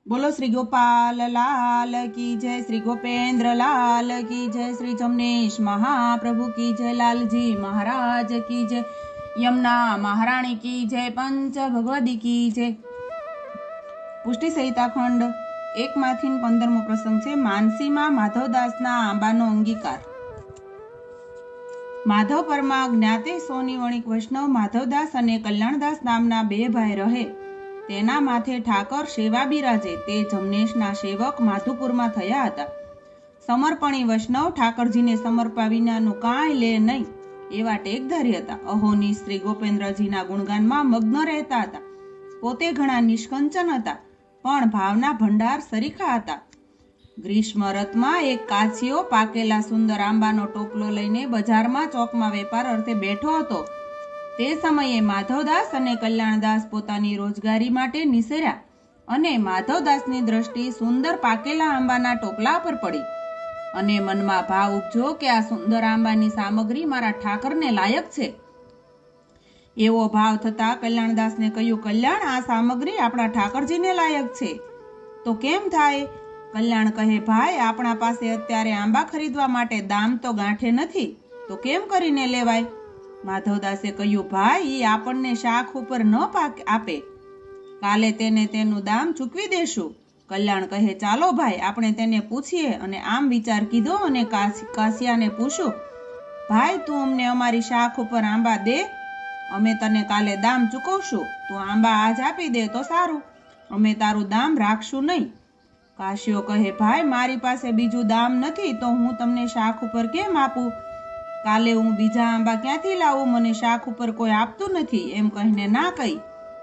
बोलो श्री गोपाल लाल की जय, श्री गोपेंद्र लाल की जय, श्री जमनेश महाप्रभु की जय, लालजी महाराज की जय, यमुना महाराणी की जय, पंच भगवदी की जय। पुष्टि संहिता खंड 1 माथी 15मो प्रसंग छे मानसी में माधवदासना आंबानो अंगीकार। माधव परमा ज्ञाते सोनी वणिक वैष्णव माधवदास अने कल्याणदास नामना 2 भाई रहे। तेना माथे ठाकर सेवा बिराजे ते जमनेशना सेवक माधुपुरमा थया हता। समर्पणी वैष्णव ठाकरजीने समर्पा विनानु कांई ले नहीं एवा टेकधारी हता। अहोनी श्री गोपेन्द्रजीना गुणगानमा मग्न रहता हता। पोते घणा निष्कंचन हता पण भावना भंडार सरीखा हता। ग्रीष्म ऋतुमां एक काछियो पाकेला सुंदर आंबानो टोपलो लईने बजारमां चौकमां वेपार अर्थे बैठो हतो। ते समये माधवदास अने कल्याणदास पोतानी रोजगारी माटे निसेर्या अने माधवदासनी दृष्टि सुंदर पाकेला आंबाना टोपला पर पड़ी अने मनमा भाव उपजो के आ सुंदर आंबानी सामग्री मारा ठाकरने लायक छे। एवो भाव थता कल्याणदासने कह्युं, कल्याण, आ सामग्री आपणा ठाकरजीने लायक छे तो केम थाय? कल्याण कहे, भाई, आपणा पासे अत्यारे आंबा खरीदवा माटे दाम तो गांठे नथी तो केम करीने लेवाय? माधवदासे कह्युं, भाई, ई आपणने शाख उपर न आपे, काले तेने तेनुं दाम चूकवी देशुं। कल्याण कहे, चालो भाई, आपणे तेने पूछीए। अने आम विचार कीधो अने कासियाने पूछ्युं, भाई, तू अमने अमारी शाख उपर आंबा दे, अमे तने काले दाम चूकवशुं। तू आंबा आज आपी दे तो सारूं, अमे तारुं दाम राखशुं नहीं। काशियो कहे, भाई, मारी पासे बीजुं दाम नथी तो हूँ तमने शाख उपर केम आपું? काले हूँ बीजा आंबा क्यांथी लावुं? मने शाख उपर कोई आपतुं नथी एम कहीने ना कही।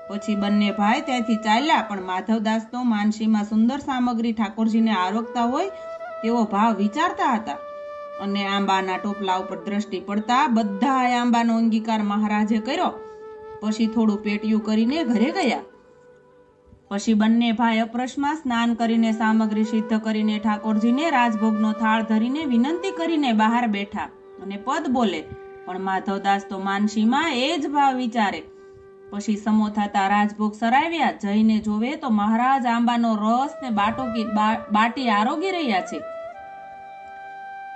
पछी बंने भाई त्यांथी चाल्या। पण माधवदास तो मानसीमां सुंदर सामग्री ठाकोरजीने आरोगता होय तेवो भाव विचारता हता अने आंबाना टोपला उपर दृष्टि पड़ता बधाय आंबानो अंगीकार महाराजे कर्यो। पछी थोडुं पेटिયું करीने घरे गया। पछी बंने भाई अप्रशमां स्नान करीने सामग्री सिद्ध करीने ठाकोरजीने राजभोगनो थाळ धरीने विनंती करीने बहार बैठा अने पद बोले। पण माधवदास तो मानसीमां ए ज भाव विचारे। पछी समो थता राजभोग सराव्या। जईने जोवे तो महाराज आंबानो रस ने बाटी आरोगी रह्या छे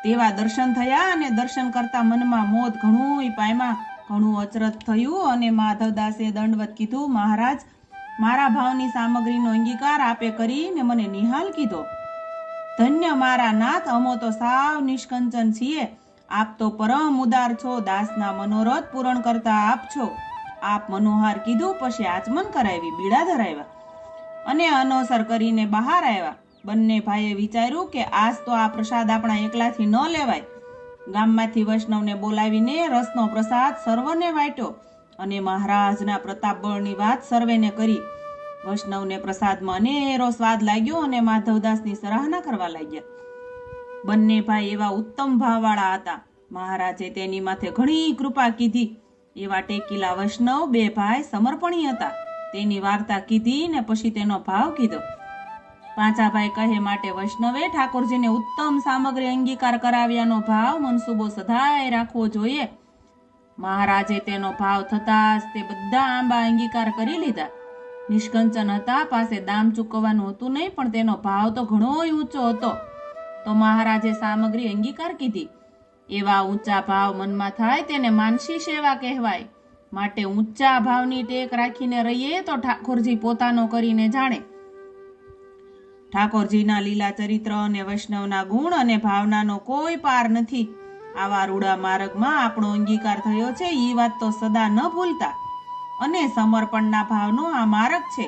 तेवा दर्शन थया अने दर्शन करता मनमा मोद घणुंय पाम्या। घणुं अचरज थयुं अने माधवदासे दंडवत कीधुं, महाराज, मारा भावनी सामग्रीनो अंगीकार आपे करीने मने निहाल कीधो। धन्य मारा नाथ, अमो तो साव निष्कंचन छीए। आप तो परम उदार छो। दासना मनोरथ पूर्ण करता आप छो। आप मनोहार कीधुं, पछी आचमन करावी, बीड़ा धराव्या अने अनोसर करीने बहार आव्या। बंने भाईए विचार्युं के आज तो आ प्रसाद आपणा एकलाथी न लेवाय। गाममांथी वैष्णवने बोलावीने रसनो प्रसाद सर्वने वाट्यो अने महाराजना प्रताप बळनी वात सर्वेने करी। वैष्णवने प्रसादमां अनेरो स्वाद लाग्यो अने माधवदासनी सराहना करवा लाग्या। बंने भाई एवा उत्तम भाववाळा हता। महाराजे तेनी माथे घणी कृपा कीधी। एवा टेकीला वैष्णव 2 भाई समर्पणी हता। तेनी वार्ता कीधी ने पछी तेनो भाव कीधो। पांचा भाई कहे, माटे वैष्णवे ठाकोरजीने उत्तम सामग्री अंगीकार कराव्यानो भाव मनसूबो सदाय राखवो जोईए। महाराजे तेनो भाव थताज ते बधा आंबा अंगीकार करी लीधा। निष्कंचन हता, पासे दाम चूकववानुं हतुं नहीं, पण तेनो भाव तो घणोय ऊंचो हतो तो महाराजे सामग्री अंगीकार कीधी। एवा ऊंचा भाव मनमा थाय तेने मानसी सेवा कहेवाय। माटे ऊंचा भावनी टेक राखीने रहीए तो ठाकोरजी पोतानो करीने जाणे। ठाकोरजीना लीला चरित्र अने वैष्णवना गुण अने भावनानो कोई पार नथी। आवा रूड़ा मार्गमां आपणो अंगीकार थयो छे ई वात तो सदा न भूलता अने समर्पणना भावनो आ मार्ग छे।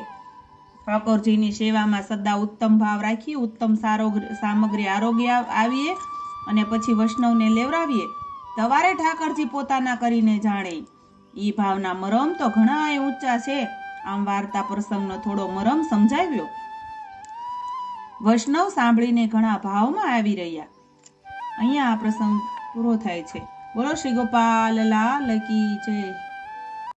ठाकोरजीनी सेवामां सदा उत्तम भाव राखी उत्तम सामग्री आरोग्य आवीए अने पछी वैष्णवने लेवरावीए। तवारे ठाकरजी पोताना करीने जाणे। ई भावना मरम तो घणाय ऊंचा छे। आम वार्ता प्रसंगनो थोड़ो मरम समजाव्यो। वैष्णव सांभळीने घणा भावमां आवी रह्या। अहींया आ प्रसंग पूरो थाय छे। बोलो श्री गोपाल लाल की जय।